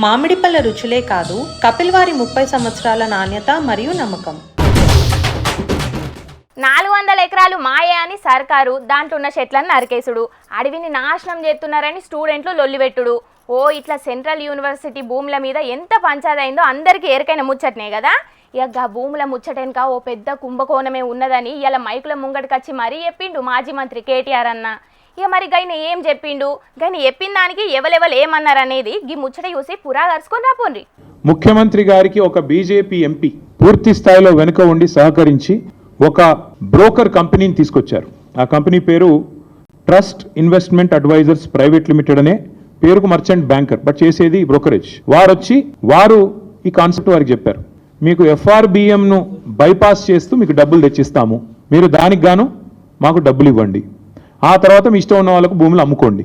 మామిడిపళ్ళ రుచులే కాదు, కపిల్ వారి 30 సంవత్సరాల నాణ్యత మరియు నమ్మకం. 400 ఎకరాలు మాయే అని సర్కారు దాంట్లో ఉన్న చెట్లను నరికేసుడు, అడవిని నాశనం చేస్తున్నారని స్టూడెంట్లు లొల్లిపెట్టుడు. ఇట్లా సెంట్రల్ యూనివర్సిటీ భూముల మీద ఎంత పంచాయతీ అయిందో అందరికీ ఎరకైన ముచ్చటనే కదా. ఇక భూముల ముచ్చటెనక ఓ పెద్ద కుంభకోణమే ఉన్నదని ఇలా మైకుల ముంగడికొచ్చి మరీ చెప్పిండు మాజీ మంత్రి కేటీఆర్ అన్న. ఇక మరి గైన ఏం చెప్పిండు, గైన చెప్పిన దానికి ఎవరెవరు ఏమన్నారు అనేది ఈ ముచ్చట చూసి పురా కరుచుకొని రాపోండి. ముఖ్యమంత్రి గారికి ఒక బీజేపీ ఎంపీ పూర్తి స్థాయిలో వెనుక ఉండి సహకరించి ఒక బ్రోకర్ కంపెనీని తీసుకొచ్చారు. ఆ కంపెనీ పేరు Trust Investment Advisors Private Limited అనే పేరుకు మర్చెంట్ బ్యాంకర్, బట్ చేసేది బ్రోకరేజ్. వారు ఈ కాన్సెప్ట్ వారికి చెప్పారు, మీకు FRBMను బైపాస్ చేస్తూ మీకు డబ్బులు తెచ్చిస్తాము, మీరు దానికి గాను మాకు డబ్బులు ఇవ్వండి, ఆ తర్వాత మీ ఇష్టం ఉన్న వాళ్ళకు భూములు అమ్ముకోండి.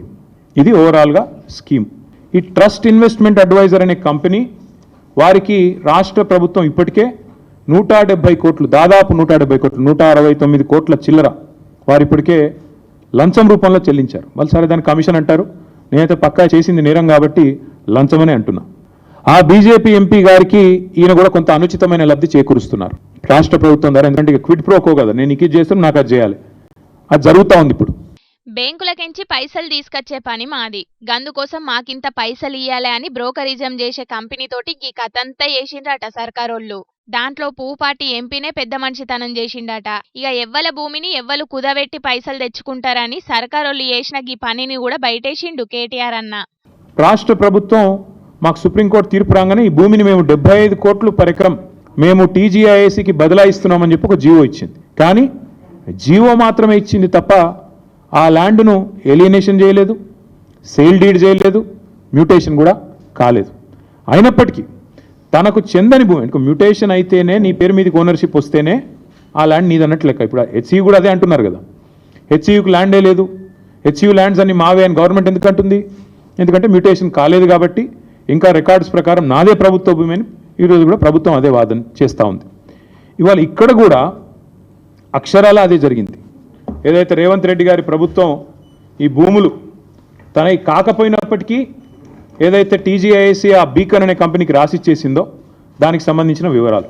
ఇది ఓవరాల్గా స్కీమ్. ఈ ట్రస్ట్ ఇన్వెస్ట్మెంట్ అడ్వైజర్ అనే కంపెనీ వారికి రాష్ట్ర ప్రభుత్వం ఇప్పటికే 170 కోట్లు, దాదాపు 170 కోట్లు, 169 కోట్ల చిల్లర వారు ఇప్పటికే లంచం రూపంలో చెల్లించారు. వాళ్ళు సరే దాని కమిషన్ అంటారు, నేనైతే పక్కా చేసింది నేరం కాబట్టి లంచమనే అంటున్నా. ఆ బీజేపీ ఎంపీ గారికి ఈయన కూడా కొంత అనుచితమైన లబ్ధి చేకూరుస్తున్నారు రాష్ట్ర ప్రభుత్వం ద్వారా. ఎందుకంటే క్విడ్ ప్రోకో కదా, నేను నీకు ఇది చేస్తాను, నాకు అది చేయాలి, అది జరుగుతూ ఉంది. ఇప్పుడు బ్యాంకులకెంచి పైసలు తీసుకొచ్చే పని మాది, గందుకోసం మాకింత పైసలు ఇయ్యాలి అని బ్రోకరిజం చేసే కంపెనీతోటి ఈ కథంతా చేసిండ్రట సర్కారోళ్ళు. దాంట్లో పూపాటి ఎంపీనే పెద్ద మనిషితనం చేసిండట. ఇక ఎవ్వల భూమిని ఎవ్వలు కుదబెట్టి పైసలు తెచ్చుకుంటారని సర్కారోళ్ళు చేసిన ఈ పనిని కూడా బయటేసిండు కేటీఆర్ అన్న. రాష్ట్ర ప్రభుత్వం మాకు సుప్రీంకోర్టు తీర్పు రాగానే ఈ భూమిని మేము 75 కోట్లు పర్ ఎకరం మేము TGIACకి బదలాయిస్తున్నామని చెప్పి ఒక జీవో ఇచ్చింది. కానీ జీవో మాత్రమే ఇచ్చింది తప్ప ఆ ల్యాండ్ను ఎలియనేషన్ చేయలేదు, సేల్ డీడ్ చేయలేదు, మ్యూటేషన్ కూడా కాలేదు. అయినప్పటికీ తనకు చెందని భూమి, మ్యూటేషన్ అయితేనే నీ పేరు మీదకి ఓనర్షిప్ వస్తేనే ఆ ల్యాండ్ నీది అన్నట్లు లెక్క. ఇప్పుడు HCU కూడా అదే అంటున్నారు కదా, HCUకి ల్యాండే లేదు, HCU ల్యాండ్స్ అన్ని మావే అని గవర్నమెంట్ ఎందుకు అంటుంది? ఎందుకంటే మ్యూటేషన్ కాలేదు కాబట్టి ఇంకా రికార్డ్స్ ప్రకారం నాదే ప్రభుత్వ భూమి అని ఈరోజు కూడా ప్రభుత్వం అదే వాదన చేస్తూ ఉంది. ఇవాళ ఇక్కడ కూడా అక్షరాల అదే జరిగింది. ఏదైతే రేవంత్ రెడ్డి గారి ప్రభుత్వం ఈ భూములు తనవి కాకపోయినప్పటికీ ఏదైతే TGIAC ఆ బీకన్ అనే కంపెనీకి రాసిచ్చేసిందో దానికి సంబంధించిన వివరాలు,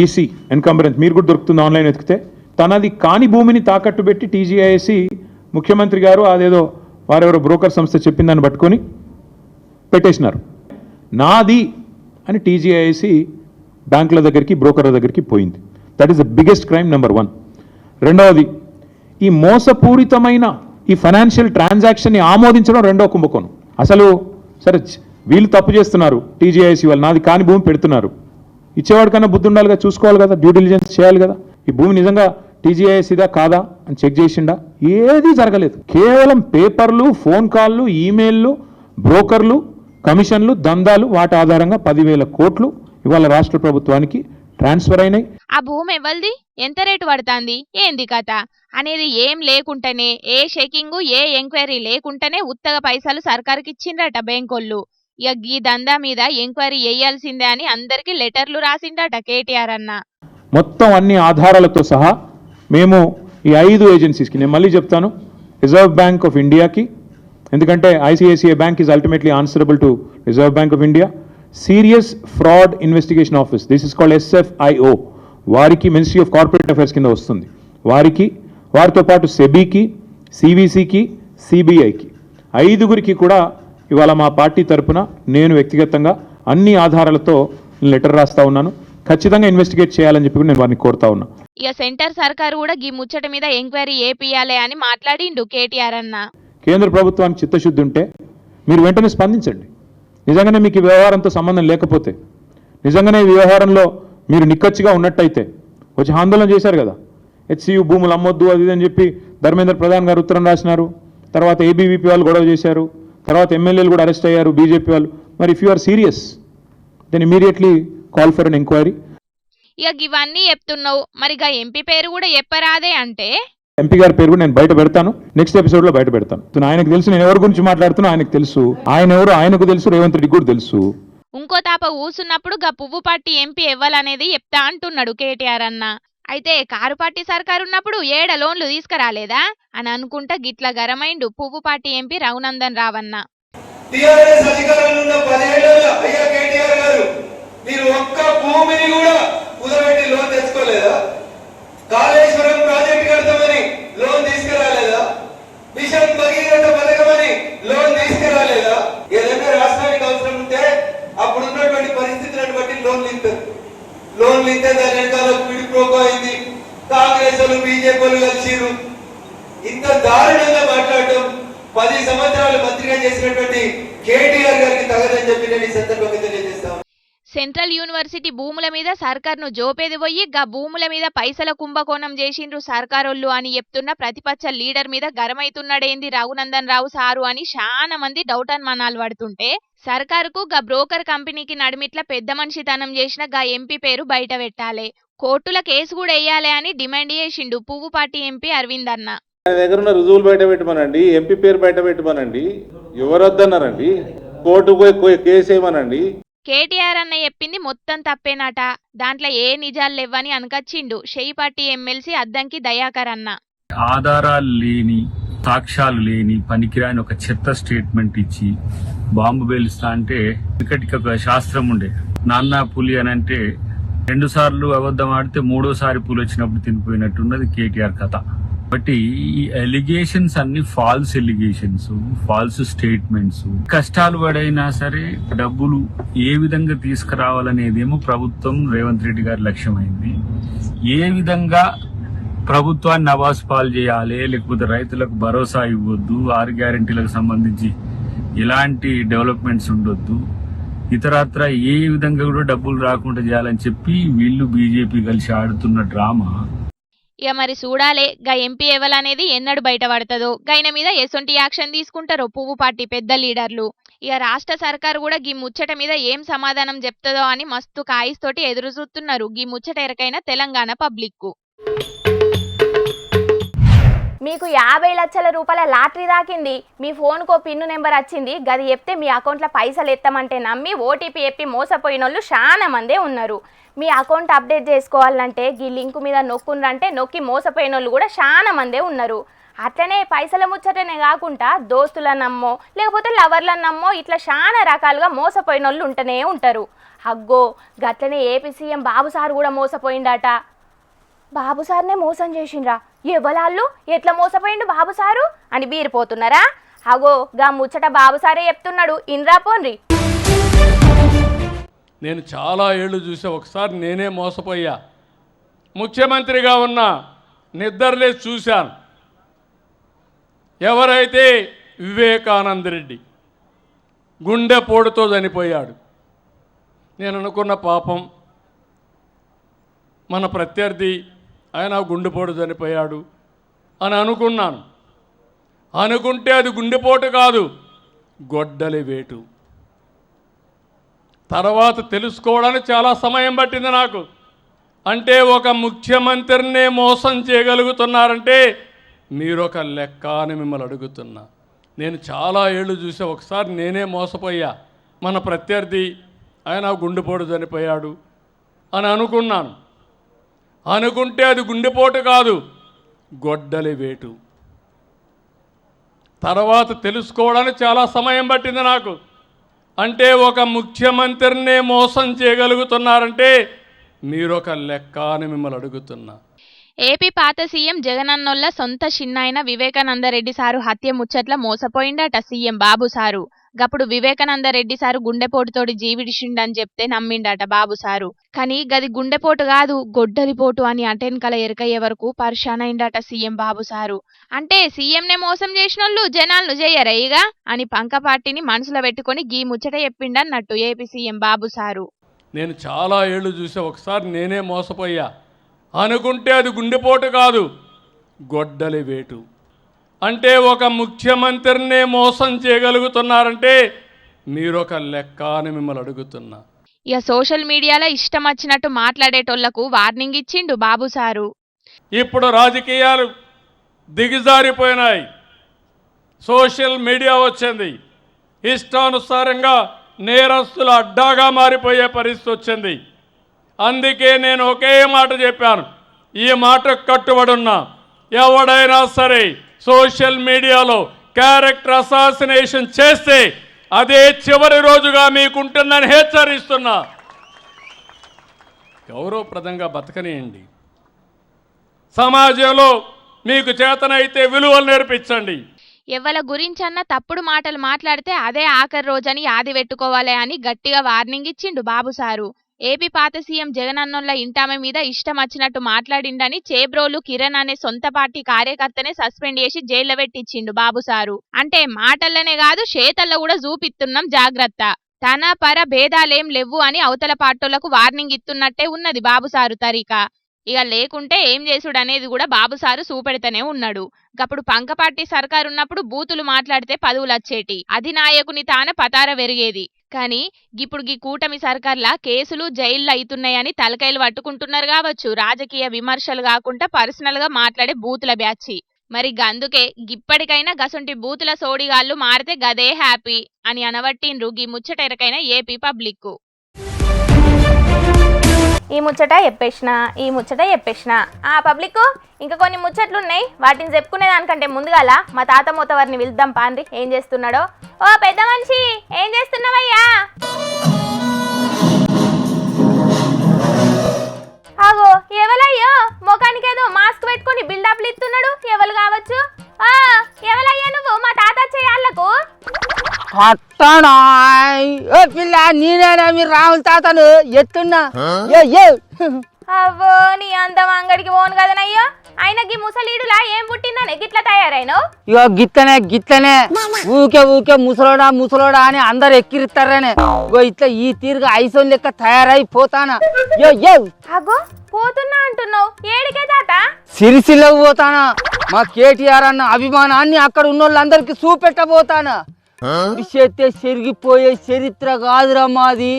ఈసీ ఎన్కంబరెన్స్ మీరు కూడా దొరుకుతుంది ఆన్లైన్ వెతికితే. తనది కాని భూమిని తాకట్టు పెట్టి TGIAC ముఖ్యమంత్రి గారు అదేదో వారెవరో బ్రోకర్ సంస్థ చెప్పిన దాన్ని పట్టుకొని పెట్టేసినారు. నాది అని TGIAC బ్యాంకుల దగ్గరికి బ్రోకర్ల దగ్గరికి పోయింది. That is the biggest crime number 1. రెండవది, ఈ మోసపూరితమైన ఈ ఫైనాన్షియల్ ట్రాన్సాక్షన్ని ఆమోదించడం రెండో కుంభకోణం. అసలు సరే వీళ్ళు తప్పు చేస్తున్నారు, TGIAC వాళ్ళు నాది కాని భూమి పెడుతున్నారు, ఇచ్చేవాడికన్నా బుద్ధి ఉండాలిగా, చూసుకోవాలి కదా, డ్యూ డిలిజెన్స్ చేయాలి కదా. ఈ భూమి నిజంగా TGIACదా కాదా అని చెక్ చేసిండా? ఏదీ జరగలేదు. కేవలం పేపర్లు, ఫోన్ కాళ్ళు, ఈమెయిల్లు, బ్రోకర్లు, కమిషన్లు, దందాలు, వాటి ఆధారంగా 10,000 కోట్లు ఇవాళ రాష్ట్ర ప్రభుత్వానికి ట్రాన్స్ఫర్ అయినాయి. ఆ భూమి ఎవరిది, ఎంత రేటు పడుతుంది, ఏంది కథ అనేది ఏం లేకుంటేనే, ఏ షెకింగ్ ఏ ఎంక్వైరీ లేకుంటేనే ఉత్తగా పైసలు సర్కారుకి ఇచ్చిండ్రట బ్యాంకోళ్ళు. ఇక ఈ దందా మీద ఎంక్వైరీ చేయాల్సిందే అని అందరికీ లెటర్లు రాసిండట కేటీఆర్ అన్న. మొత్తం అన్ని ఆధారాలతో సహా మేము ఈ 5 ఏజెన్సీస్కి, నేను మళ్ళీ చెప్తాను, రిజర్వ్ బ్యాంక్ ఆఫ్ ఇండియాకి, ఎందుకంటే ICICI bank is ultimately answerable to reserve bank of India, serious fraud investigation office, this is called SFIO, వారికి మినిస్ట్రీ ఆఫ్ కార్పొరేట్ అఫైర్స్ కింద వస్తుంది, వారికి, వారితో పాటు సెబీకి, CVCకి, CBIకి, 5గురికి కూడా ఇవాళ మా పార్టీ తరఫున నేను వ్యక్తిగతంగా అన్ని ఆధారాలతో లెటర్ రాస్తా ఉన్నాను. ఖచ్చితంగా ఇన్వెస్టిగేట్ చేయాలని చెప్పి నేను వారిని కోరుతా ఉన్నా. ఇక సెంటర్ సర్కారు కూడా ఈ ముచ్చట మీద ఎంక్వైరీ ఏపియాలి అని మాట్లాడిండు కేటీఆర్ అన్న. కేంద్ర ప్రభుత్వానికి చిత్తశుద్ధి ఉంటే మీరు వెంటనే స్పందించండి. నిజంగానే మీకు ఈ వ్యవహారంతో సంబంధం లేకపోతే, నిజంగానే ఈ వ్యవహారంలో మీరు నిక్కచ్చిగా ఉన్నట్టయితే, వచ్చి ఆందోళన చేశారు కదా, HCU భూములు అమ్మొద్దు అది అని చెప్పి ధర్మేంద్ర ప్రధాన్ గారు ఉత్తరం రాసినారు, తర్వాత ABVP వాళ్ళు గొడవ చేశారు, తర్వాత ఎమ్మెల్యేలు కూడా అరెస్ట్ అయ్యారు బీజేపీ వాళ్ళు. మరి if you are serious then immediately call for an enquiry. ఇక ఇవన్నీ చెప్తున్నావు, మరి గా ఎంపీ పేరు కూడా చెప్పరాదే అంటే? ఎంపీ గారి పేరు కూడా నేను బయట పెడతాను, నెక్స్ట్ ఎపిసోడ్లో బయట పెడతాను. ఆయనకు తెలుసు నేను ఎవరి గురించి మాట్లాడుతున్నా, ఆయనకు తెలుసు, ఆయన ఎవరు ఆయనకు తెలుసు, రేవంత్ రెడ్డికి కూడా తెలుసు. ఇంకో తాప ఊసున్నప్పుడు గా పువ్వుపాటి ఎంపీ ఎవ్వాలనేది చెప్తా అంటున్నాడు కేటీఆర్ అన్న. అయితే కారుపాటి సర్కారు ఉన్నప్పుడు 7 లోన్లు తీసుకురాలేదా అని అనుకుంటా గిట్ల గరమైండు పువ్వుపాటి ఎంపీ రఘునందన్ రావన్న. టీఆర్ఎస్ అధికారంలో ఉన్న 10 ఏళ్లలో లోన్లు ఇస్తే దాని వెనకాల పిడిప్రోకో అయింది. కాంగ్రెస్ వాళ్ళు బీజేపీ వాళ్ళు కలిసిరు. ఇంత దారుణంగా మాట్లాడటం 10 సంవత్సరాలు మంత్రిగా చేసినటువంటి కేటీఆర్ గారికి తగదని చెప్పి నేను ఈ సందర్భంగా తెలియజేస్తాను. సెంట్రల్ యూనివర్సిటీ భూముల మీద సర్కార్ను జోపేది పోయి గా భూముల మీద పైసల కుంభకోణం చేసిండ్రు సర్కారోళ్ళు అని చెప్తున్న ప్రతిపక్ష లీడర్ మీద గరమైతున్నాడేంది రఘునందన్ రావు సారు అని చాలా మంది డౌట్ అనుమానాలు పడుతుంటే సర్కారుకు గా బ్రోకర్ కంపెనీకి నడిమిట్ల పెద్ద మనిషితనం చేసిన గా ఎంపీ పేరు బయట పెట్టాలి, కోర్టుల కేసు కూడా వేయాలి అని డిమాండ్ చేసిండు పువ్వుపాటి ఎంపీ అరవింద్ అన్న. దగ్గర ఉన్న రుజువులు బయట పెట్టమనండి, ఎంపీ పేరు బయట పెట్టమనండి, ఎవరొద్దన్నారండి, కోర్టుకు పోయి కేసు వేయమనండి. కేటీఆర్ అన్న చెప్పింది మొత్తం తప్పేనట, దాంట్లో ఏ నిజాలు లేవని అనకచ్చిండు షేయిపాటి ఎమ్మెల్సీ అద్దంకి దయాకర్ అన్న. ఆధారాలు లేని, సాక్ష్యాలు లేని, పనికిరాని ఒక చెత్త స్టేట్మెంట్ ఇచ్చి బాంబు పేలుస్తా అంటే ఇక్కడికి ఒక శాస్త్రం ఉండే, నాన్న పులి అని అంటే 2 సార్లు అబద్ధం ఆడితే 3వ సారి పులి వచ్చినప్పుడు తినిపోయినట్టున్నది కేటీఆర్ కథ. బట్టి ఈ ఎలిగేషన్స్ అన్ని ఫాల్స్ ఎలిగేషన్స్, ఫాల్స్ స్టేట్మెంట్స్. కష్టాలు పడైనా సరే డబ్బులు ఏ విధంగా తీసుకురావాలనేదేమో ప్రభుత్వం రేవంత్ రెడ్డి గారి లక్ష్యమైంది. ఏ విధంగా ప్రభుత్వాన్ని నవాజ్ పాలు చేయాలి, లేకపోతే రైతులకు భరోసా ఇవ్వద్దు, 6 గ్యారెంటీలకు సంబంధించి ఎలాంటి డెవలప్మెంట్స్ ఉండొద్దు, ఇతరత్ర ఏ విధంగా కూడా డబ్బులు రాకుండా చేయాలని చెప్పి వీళ్ళు బీజేపీ కలిసి ఆడుతున్న డ్రామా. ఇక మరి చూడాలే గా ఎంపీ ఎవలనేది ఎన్నడు బయటపడతదో, గైన మీద ఎసొంటి యాక్షన్ తీసుకుంటారో పువ్వుపాటి పెద్ద లీడర్లు. ఇక రాష్ట్ర సర్కారు కూడా గీ ముచ్చట మీద ఏం సమాధానం చెప్తుందో అని మస్తు కాయిస్తోటి ఎదురు చూస్తున్నారు గీ ముచ్చట ఎరకైన తెలంగాణ పబ్లిక్. మీకు 50 లక్షల రూపాయల లాటరీ దాకింది, మీ ఫోన్కో పిన్ను నెంబర్ వచ్చింది, గది చెప్తే మీ అకౌంట్లో పైసలు ఎత్తామంటే నమ్మి ఓటీపీ చెప్పి మోసపోయిన వాళ్ళు చాలా మందే ఉన్నారు. మీ అకౌంట్ అప్డేట్ చేసుకోవాలంటే ఈ లింక్ మీద నొక్కుండ్రంటే నొక్కి మోసపోయిన వాళ్ళు కూడా చాలా మందే ఉన్నారు. అట్లనే పైసల ముచ్చటనే కాకుండా దోస్తుల నమ్మో లేకపోతే లవర్ల నమ్మో ఇట్లా చాలా రకాలుగా మోసపోయిన వాళ్ళు ఉంటూనే ఉంటారు. అగ్గో గట్లనే ఏపీ సీఎం బాబు సార్ కూడా మోసపోయిందట. బాబు సార్నే మోసం చేసిండ్రా, ఎవలాళ్ళు ఎట్లా మోసపోయిండు బాబు సారు అని బీరిపోతున్నారా? అగో గా ముచ్చట బాబు సారే చెప్తున్నాడు, ఇన్రా పోన్రి. నేను చాలా ఏళ్ళు చూసా, ఒకసారి నేనే మోసపోయా. ముఖ్యమంత్రిగా ఉన్న నిద్రలేసి చూశాను. ఎవరైతే వివేకానంద రెడ్డి గుండెపోటుతో చనిపోయాడు, నేను అనుకున్న పాపం మన ప్రత్యర్థి ఆయన గుండెపోటు చనిపోయాడు అని అనుకున్నాను. అనుకుంటే అది గుండెపోటు కాదు, గొడ్డలి వేటు. తర్వాత తెలుసుకోవడానికి చాలా సమయం పట్టింది నాకు. అంటే ఒక ముఖ్యమంత్రినే మోసం చేయగలుగుతున్నారంటే మీరొక లెక్క అని మిమ్మల్ని అడుగుతున్నా. నేను చాలా ఏళ్ళు చూసా, ఒకసారి నేనే మోసపోయా. మన ప్రత్యర్థి ఆయన గుండెపోటు చనిపోయాడు అని అనుకున్నాను. అనుకుంటే అది గుండెపోటు కాదు, గొడ్డలి వేటు. తర్వాత తెలుసుకోవడానికి చాలా సమయం పట్టింది నాకు. అంటే ఒక ముఖ్యమంత్రినే మోసం చేయగలుగుతున్నారంటే మీరొక లెక్క అని మిమ్మల్ని అడుగుతున్నా. ఏపీ పాత సీఎం జగనన్నోళ్ళ సొంత చిన్నాయన వివేకానందరెడ్డి సారు హత్య ముచ్చట్ల మోసపోయిండట సీఎం బాబు సారు. గప్పుడు వివేకానందరెడ్డి సారు గుండెపోటుతోటి జీవిడిషిండని చెప్తే నమ్మిండట బాబు సారు. కానీ గది గుండెపోటు కాదు, గొడ్డలిపోటు అని అటెన్కల ఎరకయ్యే వరకు పరిశానైండట సీఎం బాబు సారు. అంటే సీఎంనే మోసం చేసినోళ్ళు జనాలను చేయరయ్యగా అని పంకపాటిని మనసులో పెట్టుకొని గీ ముచ్చట చెప్పిండన్నట్టు ఏపీ సీఎం బాబు సారు. నేను చాలా ఏళ్ళు చూసా, ఒకసారి నేనే మోసపోయా. అనుకుంటే అది గుండెపోటు కాదు, గొడ్డలి వేటు. అంటే ఒక ముఖ్యమంత్రినే మోసం చేయగలుగుతున్నారంటే మీరొక లెక్క అని మిమ్మల్ని అడుగుతున్నా. ఇక సోషల్ మీడియాలో ఇష్టం వచ్చినట్టు మాట్లాడేటోళ్లకు వార్నింగ్ ఇచ్చిండు బాబు సారు. ఇప్పుడు రాజకీయాలు దిగజారిపోయినాయి, సోషల్ మీడియా వచ్చింది, ఇష్టానుసారంగా నేరస్తుల అడ్డాగా మారిపోయే పరిస్థితి వచ్చింది. అందుకే నేను ఒకే మాట చెప్పాను, ఈ మాటకు కట్టుబడి ఉన్నా. ఎవడైనా సరే సోషల్ మీడియాలో క్యారెక్టర్ అసాసినేషన్ చేస్తే అదే చివరి రోజుగా మీకుంటుందని హెచ్చరిస్తున్నా. గౌరవప్రదంగా బతకనియండి, సమాజంలో మీకు చేతనైతే విలువలు నేర్పించండి. ఎవల గురించన్నా తప్పుడు మాటలు మాట్లాడితే అదే ఆఖరి రోజని యాది పెట్టుకోవాలి అని గట్టిగా వార్నింగ్ ఇచ్చిండు బాబు సారు. ఏపీ పాత సీఎం జగనన్నోళ్ల ఇంటామె మీద ఇష్టం వచ్చినట్టు మాట్లాడిండని చేబ్రోలు కిరణ్ అనే సొంత పార్టీ కార్యకర్తనే సస్పెండ్ చేసి జైల్లో పెట్టించిండు బాబు సారు. అంటే మాటల్లోనే కాదు చేతల్లో కూడా చూపిస్తున్నాం జాగ్రత్త, తన పర భేదాలేం లేవు అని అవతల పార్టీలకు వార్నింగ్ ఇస్తున్నట్టే ఉన్నది బాబు సారు తరీకా. ఇక లేకుంటే ఏం చేసుడు అనేది కూడా బాబు సారు చూపెడతానే ఉన్నాడు. అప్పుడు పంకపార్టీ సర్కారు ఉన్నప్పుడు బూతులు మాట్లాడితే పదవులు వచ్చేటి, అధినాయకుని తాన పతార పెరిగేది. కానీ ఇప్పుడు గీ కూటమి సర్కార్లా కేసులు జైళ్ళు అవుతున్నాయని తలకాయలు పట్టుకుంటున్నారు కావచ్చు రాజకీయ విమర్శలు కాకుండా పర్సనల్ గా మాట్లాడే బూతుల బ్యాచి. మరి గందుకే గిప్పటికైనా గసొంటి బూతుల సోడిగాళ్ళు మారితే గదే హ్యాపీ అని అనవట్టిండ్రు గీ ముచ్చటెరకైన ఏపీ పబ్లిక్. ఈ ముచ్చట చెప్పేసిన ఆ పబ్లిక్ ఇంకా కొన్ని ముచ్చట్లు ఉన్నాయి, వాటిని చెప్పుకునే దానికంటే ముందుగాల మా తాత మూతవారిని పిలుద్దాం పాండ్రి ఏం చేస్తున్నాడో. ఓ పెద్ద మనిషి, ఏం చేస్తున్నావయ్యా? ఆగో ఎవలయ్యో ముఖానికి ఏదో మాస్క్ పెట్టుకుని బిల్డప్లు ఇస్తున్నాడు, ఎవరు కావచ్చు? ఎవలయ్యా నువ్వు మా తాత చేయాలకు? పిల్ల నేనేనా మీరు రాహుల్ తాతలు ఎత్తున్నా. అవ్వో నీ అందం అంగడికి పోను కదనయ్యో, ఆయనకి ముసలీడులా ఏం పుట్టిందని గిట్ల తయారైనవు? ఇగో గిట్లనే ఊకే ముసలోడా అని అందరు ఎక్కిరిస్తారనే ఇగో ఇట్లా ఈ తీరుగా ఐసోన్ లెక్క తయారైపోతానా. అగో పోతున్నా అంటున్నావు, ఏడికే తాత? సిరిసిల్లకు పోతానా, మా కేటీఆర్ అన్న అభిమానాన్ని అక్కడ ఉన్న వాళ్ళందరికి చూపెట్టబోతానా. చేస్తే చెరిగిపోయే చరిత్ర కాదురా మాది,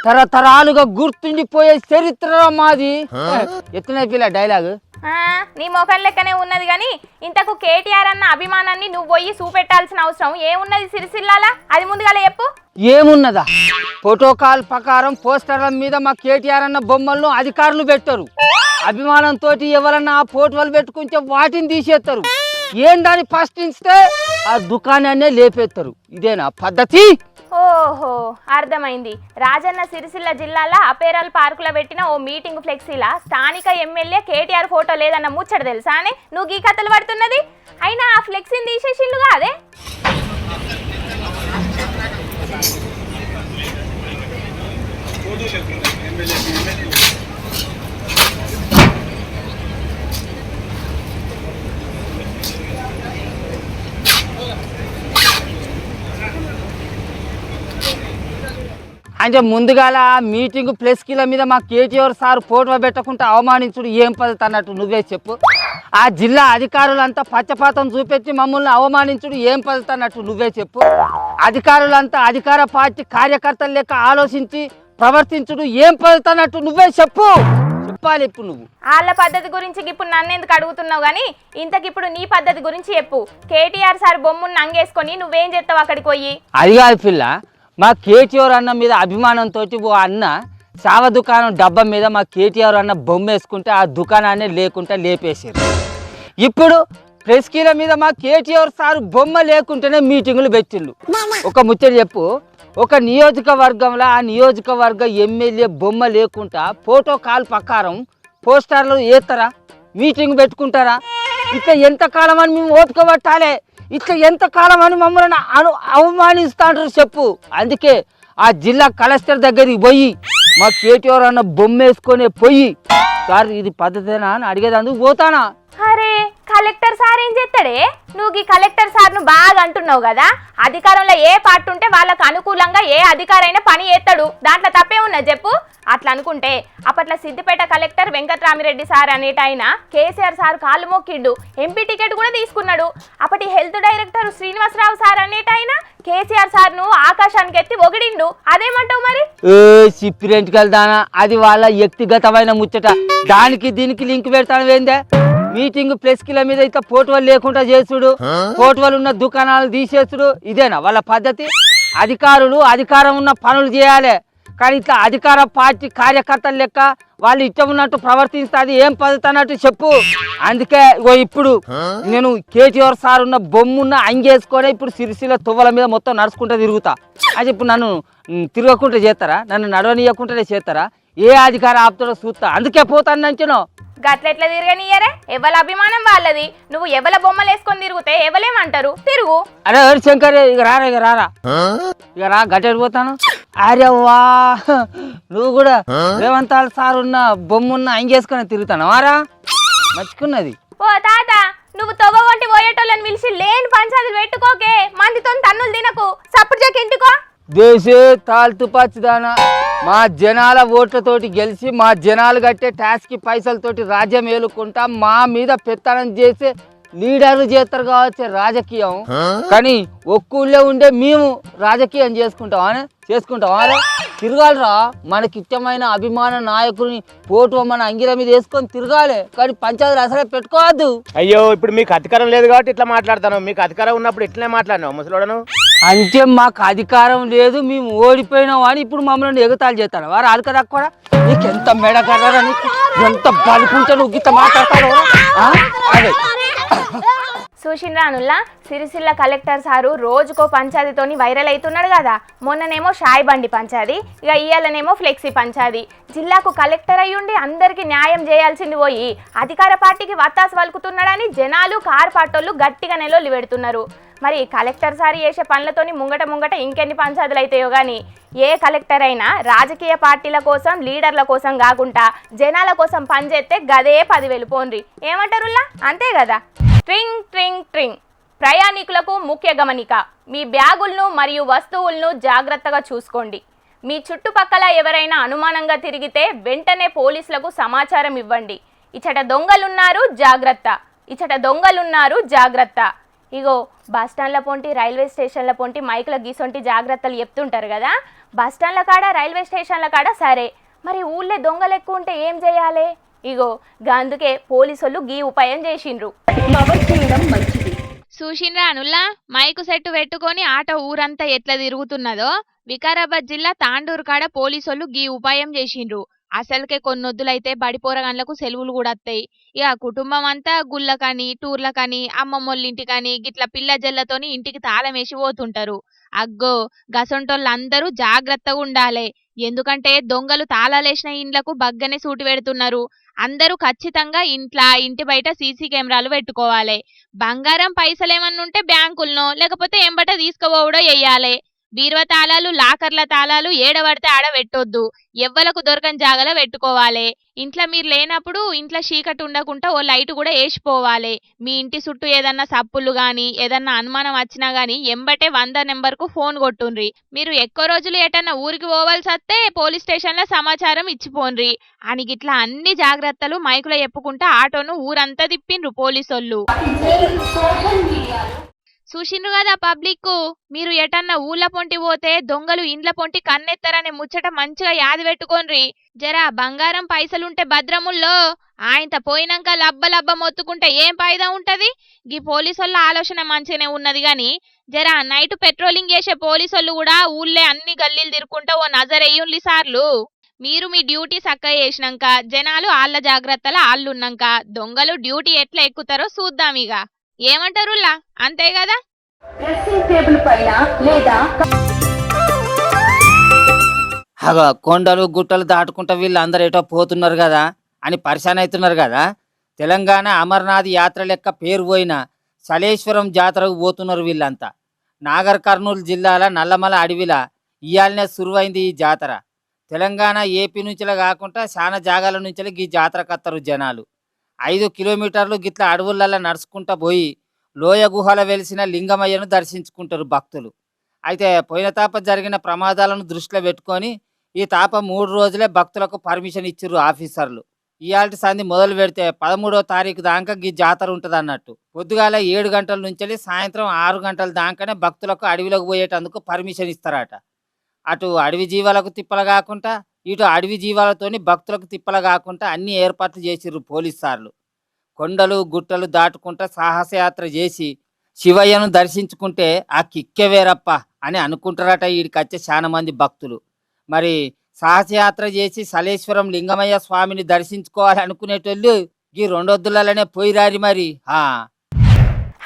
తరతరాలుగా గుర్తుండిపోయే చరిత్ర మాది. ఎత్తున్నా పిల్ల డైలాగ్ నీ మొఖం లెక్కనే ఉన్నది గాని ఇంతకు కేటీఆర్ అన్న అభిమానాన్ని నువ్వు పోయి చూపెట్టాల్సిన అవసరం ఏమున్నది సిరిసిల్లాలా? అది ముందుగా చెప్పు. ఏమున్నదా, ప్రోటోకాల్ ప్రకారం పోస్టర్ల మీద మా కేటీఆర్ అన్న బొమ్మలను అధికారులు పెట్టరు. అభిమానంతో ఎవరన్నా ఆ ఫోటోలు పెట్టుకుంటే వాటిని తీసేస్తారు. ఏం దాన్ని ప్రశ్నిస్తే ఆ దుకాణాన్నే లేపేస్తారు. ఇదేనా పద్ధతి? ఓహో అర్థమైంది. రాజన్న సిరిసిల్ల జిల్లాలో అపేరల్ పార్కులో పెట్టిన ఓ మీటింగ్ ఫ్లెక్సీలా స్థానిక ఎమ్మెల్యే కేటీఆర్ ఫోటో లేదన్న ముచ్చట తెలుసా అని నువ్వు ఈ కథలు పడుతున్నది? అయినా ఆ ఫ్లెక్సీని తీసేసిండుగా అదే. అంటే ముందుగాల మీటింగ్ ప్లస్ కిల మీద మా కేటీఆర్ సార్ ఫోటో పెట్టకుండా అవమానించుడు ఏం పద్ధతి అన్నట్టు నువ్వే చెప్పు. ఆ జిల్లా అధికారులంతా పచ్చపాతం చూపెట్టి మమ్మల్ని అవమానించుడు ఏం పద్ధతి అన్నట్టు నువ్వే చెప్పు. అధికారులంతా అధికార పార్టీ కార్యకర్తలు లెక్క ఆలోచించి ప్రవర్తించుడు ఏం పద్ధతి అన్నట్టు నువ్వే చెప్పాలి. ఇప్పుడు నువ్వు వాళ్ళ పద్ధతి గురించి ఇప్పుడు నన్ను ఎందుకు అడుగుతున్నావు గానీ ఇంతకిప్పుడు నీ పద్ధతి గురించి చెప్పు. కేటీఆర్ సార్ బొమ్మను నంగేసుకొని నువ్వేం చేస్తావు అక్కడికి పోయి? అది కాదు పిల్ల, మా కేటీఆర్ అన్న మీద అభిమానంతో ఓ అన్న చావ దుకాణం డబ్బా మీద మా కేటీఆర్ అన్న బొమ్మ వేసుకుంటే ఆ దుకాణాన్ని లేకుంటే లేపేసారు. ఇప్పుడు ప్రెస్ కీల మీద మా కేటీఆర్ సార్ బొమ్మ లేకుంటేనే మీటింగులు పెట్టిండు. ఒక ముచ్చట చెప్పు, ఒక నియోజకవర్గంలో ఆ నియోజకవర్గ ఎమ్మెల్యే బొమ్మ లేకుండా ప్రోటోకాల్ ప్రకారం పోస్టర్లు వేస్తారా, మీటింగ్ పెట్టుకుంటారా? ఇట్లా ఎంతకాలం అని మేము ఓపిక పట్టాలి? ఇట్లా ఎంతకాలం అని మమ్మల్ని అవమానిస్తాంటారు చెప్పు. అందుకే ఆ జిల్లా కలెక్టర్ దగ్గరికి పోయి మా కేటీఆర్ అన్న బొమ్మ వేసుకొని పోయి సార్ ఇది పద్ధతేనా అని అడిగేదందుకు పోతానా. అరే కలెక్టర్ సార్ ఏం చేస్తాడే? నువ్వు ఈ కలెక్టర్ సార్ను బాగా అంటున్నావు కదా, అధికారంలో ఏ పార్టీ ఉంటే వాళ్ళకు అనుకూలంగా ఏ అధికారైనా పని చేస్తాడు, దాంట్లో తప్పే ఉన్నది చెప్పు. అట్లా అనుకుంటే అప్పట్లో సిద్దిపేట కలెక్టర్ వెంకట్రామిరెడ్డి సార్ అనేటైనా కేసీఆర్ సార్ కాళ్ళు మొక్కిండు, ఎంపీ టికెట్ కూడా తీసుకున్నాడు. అప్పటి హెల్త్ డైరెక్టర్ శ్రీనివాసరావు సార్ అనేటైనా కేసీఆర్ సార్ ను ఆకాశానికి ఎత్తి ఒగిడిండు. అదేమంటావు మరి? సిప్పిరెంట్కి వెళ్తానా, అది వాళ్ళ వ్యక్తిగతమైన ముచ్చట, దానికి దీనికి లింక్ పెడతాను ఏందే. మీటింగ్ ప్లస్ కిల మీద అయితే ఫోటోలు లేకుండా చేసుడు, ఫోటోలు ఉన్న దుకాణాలు తీసేసుడు, ఇదేనా వాళ్ళ పద్ధతి? అధికారులు అధికారం ఉన్న పనులు చేయాలి, కానీ ఇట్లా అధికార పార్టీ కార్యకర్తలు లెక్క వాళ్ళు ఇష్టం ఉన్నట్టు ప్రవర్తిస్తుంది ఏం పద్ధతి అన్నట్టు చెప్పు. అందుకే ఇప్పుడు నేను కేటీఆర్ సార్ ఉన్న బొమ్మున్న అంగేసుకొని ఇప్పుడు సిరిసిల్ల తువ్వల మీద మొత్తం నడుచుకుంటూ తిరుగుతా. అది ఇప్పుడు నన్ను తిరగకుండా చేస్తారా, నన్ను నడవనీయకుండానే చేస్తారా? ఏ అధికార ఆపుతాడో చూస్తా, అందుకే పోతాను నంచును. గట్లెట్లా తిరగనియరే, ఎవల అభిమానం వాళ్ళది. నువ్వు ఎవల బొమ్మలు వేసుకొని తిరిగితే ఎవలేమంటారు? తిరుగు. అరే శంకర్ ఇక రారా ఇక రా గట్టెడిపోతాను. అరే వా, నువ్వు కూడా రేవంత్ సార్ ఉన్న బొమ్మున్న అంగేసుకొని తిరుగుతాను వారా, మర్చుకున్నది. ఓ తాత, నువ్వు తొవ్వ వంటి పోయేటోళ్ళని పిలిచి లేని పంచాయతీలు పెట్టుకోకే, మందితో తన్నులు తినకు, సప్పుడు చేకి ఇంటికో. దేశే తాల్తు పచ్చిదానా, మా జనాల ఓట్లతోటి గెలిచి మా జనాలు కట్టే ట్యాక్స్కి పైసలతోటి రాజ్యం ఏలుకుంటా మా మీద పెత్తనం చేసే లీడర్లు చేస్తారు కావచ్చు రాజకీయం. కానీ ఒక్కూళ్ళే ఉండే మేము రాజకీయం చేసుకుంటాం తిరగాలిరా. మనకి ఇష్టమైన అభిమాన నాయకుని ఫోటో మన అంగిల మీద వేసుకొని తిరగాలి, కానీ పంచాయతీలు అసలే పెట్టుకోవద్దు. అయ్యో, ఇప్పుడు మీకు అధికారం లేదు కాబట్టి ఇట్లా మాట్లాడతాను. మీకు అధికారం ఉన్నప్పుడు ఇట్లనే మాట్లాడినావు ముసలోడను. అంటే మాకు అధికారం లేదు, మేము ఓడిపోయినాం అని ఇప్పుడు మమ్మల్ని ఎగతాళి చేస్తాను వారు. అలక తక్కువ నీకు ఎంత మెడకర్రా, నీకు ఎంత బలుకుంటే నువ్వు గిట్ట మాట్లాడతావు. అదే చూసిండ్రా అనుల్లా, సిరిసిల్ల కలెక్టర్ సారు రోజుకో పంచాయతీతోని వైరల్ అవుతున్నాడు కదా. మొన్ననేమో షాయి బండి పంచాది, ఇక ఇయ్యాలనేమో ఫ్లెక్సీ పంచాది. జిల్లాకు కలెక్టర్ అయ్యుండి అందరికీ న్యాయం చేయాల్సింది పోయి అధికార పార్టీకి వత్తాసు వలుకుతున్నాడని జనాలు కారు పాటోళ్ళు గట్టిగా నెలొల్లి పెడుతున్నారు. మరి కలెక్టర్ సారి చేసే పనులతోని ముంగట ఇంకెన్ని పంచాయతీలు అవుతాయో కానీ ఏ కలెక్టర్ అయినా రాజకీయ పార్టీల కోసం లీడర్ల కోసం కాకుండా జనాల కోసం పనిచేస్తే గదే 10,000 పోన్రి. ఏమంటారుల్లా, అంతే కదా. ట్రింగ్ ట్రింగ్ ట్రింగ్. ప్రయాణికులకు ముఖ్య గమనిక, మీ బ్యాగులను మరియు వస్తువులను జాగ్రత్తగా చూసుకోండి. మీ చుట్టుపక్కల ఎవరైనా అనుమానంగా తిరిగితే వెంటనే పోలీసులకు సమాచారం ఇవ్వండి. ఇచ్చట దొంగలున్నారు జాగ్రత్త. ఇగో బస్టాండ్ల పొంటి, రైల్వే స్టేషన్ల పొంటి మైకుల గీసొంటి జాగ్రత్తలు చెప్తుంటారు కదా. బస్టాండ్ల కాడ, రైల్వే స్టేషన్ల కాడ సరే, మరి ఊళ్ళో దొంగలు ఎక్కువ ఉంటే ఏం చేయాలి? ఇగో అందుకే పోలీసులు గీ ఉపాయం చేసిండ్రు. చూసిండ్రా అనుల్లా, మైకు సెట్టు పెట్టుకొని ఆటో ఊరంతా ఎట్లా తిరుగుతున్నదో. వికారాబాద్ జిల్లా తాండూరు కాడ పోలీసులు గీ ఉపాయం చేసిండ్రు. అసలుకే కొన్నొద్దులైతే బడిపోరగాన్లకు సెలవులు కూడా వస్తాయి. ఇక కుటుంబం అంతా గుళ్ళకని, టూర్లకని, అమ్మమ్మోళ్ళింటికని గిట్ల పిల్ల జల్లతోని ఇంటికి తాళం వేసి పోతుంటారు. అగ్గో గసొంటోళ్ళందరూ జాగ్రత్తగా ఉండాలి. ఎందుకంటే దొంగలు తాళాలేసిన ఇండ్లకు బగ్గనే సూటి పెడుతున్నారు. అందరూ ఖచ్చితంగా ఇంటి బయట సీసీ కెమెరాలు పెట్టుకోవాలి. బంగారం పైసలేమన్నుంటే బ్యాంకులనో లేకపోతే ఎంబట తీసుకుపోవడో చెయ్యాలి. బీరువా తాళాలు, లాకర్ల తాళాలు ఏడబడితే ఆడ పెట్టొద్దు, ఎవ్వలకు దొరకని జాగలో పెట్టుకోవాలి. ఇంట్లో మీరు లేనప్పుడు ఇంట్లో చీకటి ఉండకుండా ఓ లైట్ కూడా వేసిపోవాలి. మీ ఇంటి చుట్టూ ఏదన్నా సప్పులు గాని ఏదన్నా అనుమానం వచ్చినా గానీ ఎంబటే 100 నెంబర్కు ఫోన్ కొట్టుండ్రి. మీరు ఎక్కువ రోజులు ఏటన్నా ఊరికి పోవాల్సి వస్తే పోలీస్ స్టేషన్లో సమాచారం ఇచ్చిపోండ్రి అని గిట్లా అన్ని జాగ్రత్తలు మైకులో చెప్పుకుంటా ఆటోను ఊరంతా తిప్పిండ్రు పోలీసోళ్ళు. చూసిండ్రు కదా పబ్లిక్, మీరు ఎటన్నా ఊళ్ళ పొంటి పోతే దొంగలు ఇండ్ల పొంటి కన్నెత్తరనే ముచ్చట మంచిగా యాది పెట్టుకోండ్రి. జరా బంగారం పైసలుంటే భద్రముల్లో, ఆయనత పోయినాక లబ్బ మొత్తుకుంటే ఏం ఫాయిదా ఉంటది? గీ పోలీసోళ్ళ ఆలోచన మంచిగానే ఉన్నది గాని జరా నైట్ పెట్రోలింగ్ చేసే పోలీసోళ్ళు కూడా ఊళ్ళే అన్ని గల్లీలు తిరుక్కుంటా ఓ నజరెయ్యుండ్లి సార్లు. మీరు మీ డ్యూటీ చక్కగా చేసినాక జనాలు ఆళ్ళ జాగ్రత్తల ఆళ్ళున్నాక దొంగలు డ్యూటీ ఎట్లా ఎక్కుతారో చూద్దాం. ఇక ఏమంటారులా, అంతే కదా. కొండలు గుట్టలు దాటుకుంటా వీళ్ళు అందరు ఏటో పోతున్నారు కదా అని పరిశాన్ అవుతున్నారు కదా. తెలంగాణ అమర్నాథ్ యాత్ర లెక్క పేరు పోయిన సలేశ్వరం జాతరకు పోతున్నారు వీళ్ళంతా. నాగర్ కర్నూలు జిల్లాల నల్లమల అడవిలా ఇయాలనే సురువైంది ఈ జాతర. తెలంగాణ ఏపీ నుంచిలా కాకుండా చాలా జాగాల నుంచి ఈ జాతరకు వస్తారు జనాలు. 5 కిలోమీటర్లు గిట్ల అడవులలో నడుచుకుంటా పోయి లోయ గుహల వెలిసిన లింగమయ్యను దర్శించుకుంటారు భక్తులు. అయితే పోయిన తాప జరిగిన ప్రమాదాలను దృష్టిలో పెట్టుకొని ఈ తాప 3 రోజులే భక్తులకు పర్మిషన్ ఇచ్చిర్రు ఆఫీసర్లు. ఇయాల్టి సంధి మొదలు పెడితే 13వ తారీఖు దాకా ఈ జాతర ఉంటుంది అన్నట్టు. పొద్దుగాల 7 గంటల నుంచి సాయంత్రం 6 గంటల దాకానే భక్తులకు అడవిలోకి పోయేటందుకు పర్మిషన్ ఇస్తారట. అటు అడవి జీవాలకు తిప్పల కాకుండా ఇటు అడవి జీవాలతోని భక్తులకు తిప్పల కాకుండా అన్ని ఏర్పాట్లు చేసిర్రు పోలీసు సార్లు. కొండలు గుట్టలు దాటుకుంటా సాహసయాత్ర చేసి శివయ్యను దర్శించుకుంటే ఆ కిక్కే వేరప్ప అని అనుకుంటారట వీడికి వచ్చే చాలా మంది భక్తులు. మరి సాహసయాత్ర చేసి సలేశ్వరం లింగమయ్య స్వామిని దర్శించుకోవాలి అనుకునేటోళ్ళు ఈ 2 వద్దులనే పోయిరారి మరి.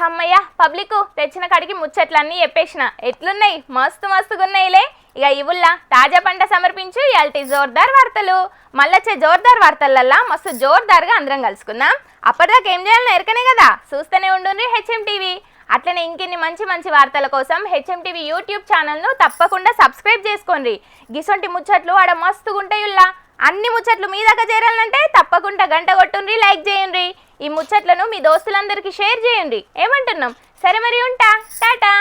అమ్మయ్య, పబ్లిక్ తెచ్చిన కాడికి ముచ్చట్లన్నీ చెప్పేసిన. ఎట్లున్నాయి? మస్తుగున్నాయిలే. ఇక ఇవుల్లా తాజా పంట సమర్పించు ఇయాల్టి జోర్దార్ వార్తలు. మళ్ళొచ్చే జోర్దార్ వార్తలల్లా మస్తు జోర్దార్గా అందరం కలుసుకుందాం. అప్పటిదాకా ఏం చేయాలని ఎరకనే కదా, చూస్తూనే ఉండుండ్రి HM టీవీ. అట్లనే ఇంకెన్ని మంచి మంచి వార్తల కోసం హెచ్ఎంటీవీ యూట్యూబ్ ఛానల్ను తప్పకుండా సబ్స్క్రైబ్ చేసుకోండి. గిసొంటి ముచ్చట్లు ఆడ మస్తుగుంటాయుల్లా. అన్ని ముచ్చట్లు మీ దాకా చేరాలంటే తప్పకుండా గంట కొట్టుండ్రి, లైక్ చేయండి. ఈ ముచ్చట్లను మీ దోస్తులందరికీ షేర్ చేయండి. ఏమంటున్నాం? సరే మరి ఉంటా, టాటా.